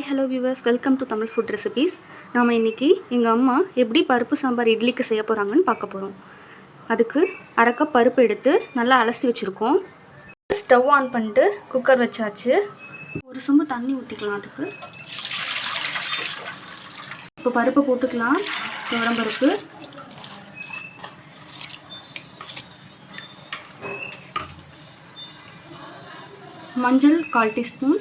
hello viewers, welcome to Tamil food recipes. நாம இன்னைக்கு எங்க அம்மா எப்படி பருப்பு சாம்பார் இட்லிக்கு செய்ய போறாங்கன்னு பார்க்க போறோம். அதுக்கு அரை கப் பருப்பு எடுத்து நல்லா அலசி வச்சிருக்கோம். ஸ்டவ் ஆன் பண்ணிட்டு குக்கர் வச்சாச்சு. ஒரு சொம்பு தண்ணி ஊத்திக்கலாம் அதுக்கு. இப்போ பருப்பு போட்டுக்கலாம். துவரம் பருப்பு. மஞ்சள் 1/4 டீஸ்பூன்.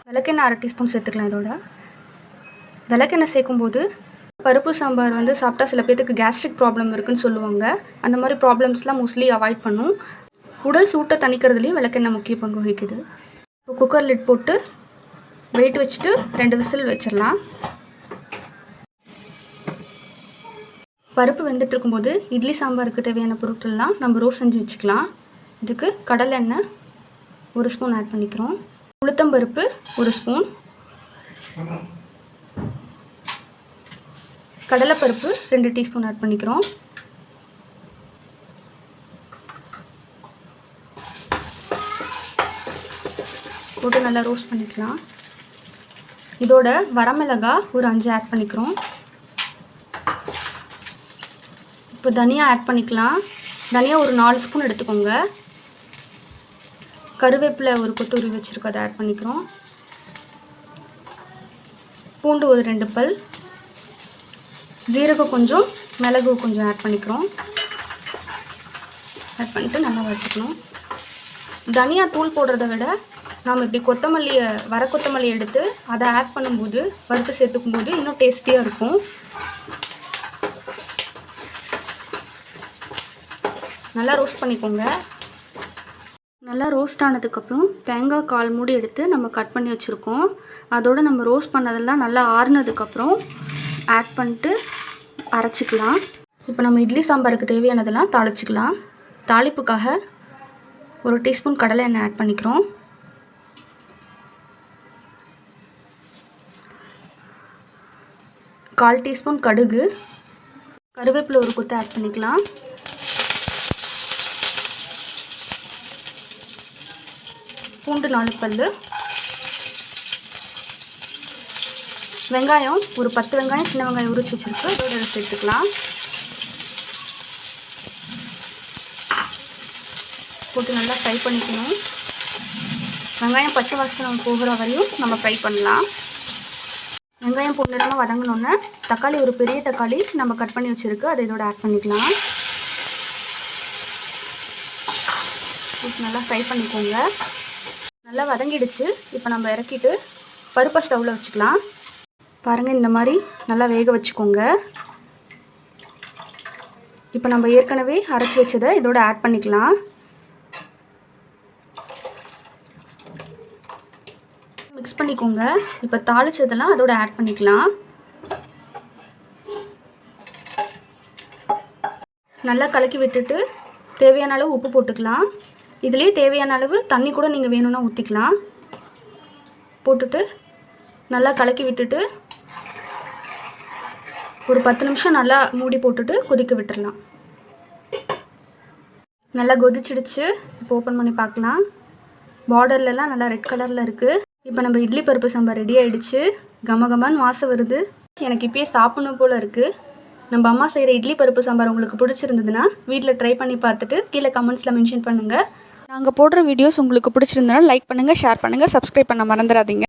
விளக்கெண்ணெய் 1/2 டீஸ்பூன் சேர்த்துக்கலாம். இதோட விளக்கெண்ணெய் சேர்க்கும்போது பருப்பு சாம்பார் சாப்பிட்டா சில பேருக்கு கேஸ்ட்ரிக் ப்ராப்ளம் இருக்குன்னு சொல்லுவாங்க. அந்த மாதிரி ப்ராப்ளம்ஸ்லாம் மோஸ்ட்லி அவாய்ட் பண்ணும். உடல் சூட்டை தணிக்கிறதுலேயும் விளக்கெண்ணெய் முக்கிய பங்கு வகிக்குது. இப்போ குக்கர் லிட் போட்டு வெயிட் வச்சுட்டு 2 விசில் வச்சிடலாம். பருப்பு வெந்துட்டு இருக்கும்போது இட்லி சாம்பாருக்கு தேவையான பொருட்கள்லாம் நம்ம ரோஸ்ட் செஞ்சு வச்சுக்கலாம். இதுக்கு கடலை எண்ணெய் 1 ஸ்பூன் ஆட் பண்ணிக்கிறோம். உளுத்தம்பருப்பு 1 ஸ்பூன். கடலைப்பருப்பு 2 டீஸ்பூன் ஆட் பண்ணிக்கிறோம். போட்டு நல்லா ரோஸ்ட் பண்ணிக்கலாம். இதோட வரமிளகாய் ஒரு 5 ஆட் பண்ணிக்கிறோம். இப்போ தனியா ஆட் பண்ணிக்கலாம். தனியா ஒரு 4 ஸ்பூன் எடுத்துக்கோங்க. கருவேப்பிலை ஒரு கொத்து உருவி வச்சுருக்கோம், அதை ஆட் பண்ணிக்கிறோம். பூண்டு ஒரு 2 பல். ஜீரகம் கொஞ்சம், மிளகு கொஞ்சம் ஆட் பண்ணிக்கிறோம். ஆட் பண்ணிட்டு நல்லா வச்சுக்கணும். தனியா தூள் போடுறத விட நாம் இப்படி வர கொத்தமல்லி எடுத்து அதை ஆட் பண்ணும்போது வறுத்து சேர்த்துக்கும் போது இன்னும் டேஸ்டியாக இருக்கும். நல்லா ரோஸ்ட் பண்ணிக்கோங்க. நல்லா ரோஸ்ட் ஆனதுக்கப்புறம் தேங்காய் 1/4 மூடி எடுத்து நம்ம கட் பண்ணி வச்சுருக்கோம். அதோடு நம்ம ரோஸ்ட் பண்ணதெல்லாம் நல்லா ஆறுனதுக்கப்புறம் ஆட் பண்ணிட்டு அரைச்சிக்கலாம். இப்போ நம்ம இட்லி சாம்பாருக்கு தேவையானதெல்லாம் தாளிச்சிக்கலாம். தாளிப்புக்காக 1 டீஸ்பூன் கடலை எண்ணெய் ஆட் பண்ணிக்கிறோம். கால் டீஸ்பூன் கடுகு, கருவேப்பிலை ஒரு கொத்து ஆட் பண்ணிக்கலாம். பூண்டு 4 பல். வெங்காயம் ஒரு 10 வெங்காயம், சின்ன வெங்காயம் உரிச்சு வச்சுருக்கு, அதோட சேர்த்துக்கலாம். போட்டு நல்லா ஃப்ரை பண்ணிக்கணும். வெங்காயம் பச்சை வாசனை போகிற வரையும் நம்ம ஃப்ரை பண்ணலாம். வெங்காயம் பொன்னிறமாக வதங்கினோன்னே தக்காளி ஒரு பெரிய தக்காளி நம்ம கட் பண்ணி வச்சுருக்கு, அதை இதோட ஆட் பண்ணிக்கலாம். நல்லா ஃப்ரை பண்ணிக்கோங்க. நல்லா வதங்கிடுச்சு. இப்போ நம்ம இறக்கிட்டு பருப்பை ஸ்டவ்வில் வச்சுக்கலாம். பாருங்கள், இந்த மாதிரி நல்லா வேக வச்சுக்கோங்க. இப்போ நம்ம ஏற்கனவே அரைச்சி வச்சதை இதோட ஆட் பண்ணிக்கலாம். மிக்ஸ் பண்ணிக்கோங்க. இப்போ தாளிச்சதெல்லாம் அதோட ஆட் பண்ணிக்கலாம். நல்லா கலக்கி விட்டுட்டு தேவையான அளவு உப்பு போட்டுக்கலாம். இதுலேயே தேவையான அளவு தண்ணி கூட நீங்கள் வேணும்னா ஊற்றிக்கலாம். போட்டுட்டு நல்லா கலக்கி விட்டுட்டு ஒரு 10 நிமிஷம் நல்லா மூடி போட்டுட்டு கொதிக்க விட்டுடலாம். நல்லா கொதிச்சிடுச்சு. இப்போ ஓப்பன் பண்ணி பார்க்கலாம். பார்டர்லலாம் நல்லா ரெட் கலரில் இருக்குது. இப்போ நம்ம இட்லி பருப்பு சாம்பார் ரெடி ஆகிடுச்சு. கமகமான்னு வாசம் வருது. எனக்கு இப்போயே சாப்பிடணும் போல் இருக்குது. நம்ம அம்மா செய்கிற இட்லி பருப்பு சாம்பார் உங்களுக்கு பிடிச்சிருந்ததுன்னா வீட்டில் ட்ரை பண்ணி பார்த்துட்டு கீழே கமெண்ட்ஸில் மென்ஷன் பண்ணுங்கள். நாங்கள் போடுற வீடியோஸ் உங்களுக்கு பிடிச்சிருந்தனா லைக் பண்ணுங்கள், ஷேர் பண்ணுங்கள், சப்ஸ்கிரைப் பண்ண மறந்துடாதீங்க.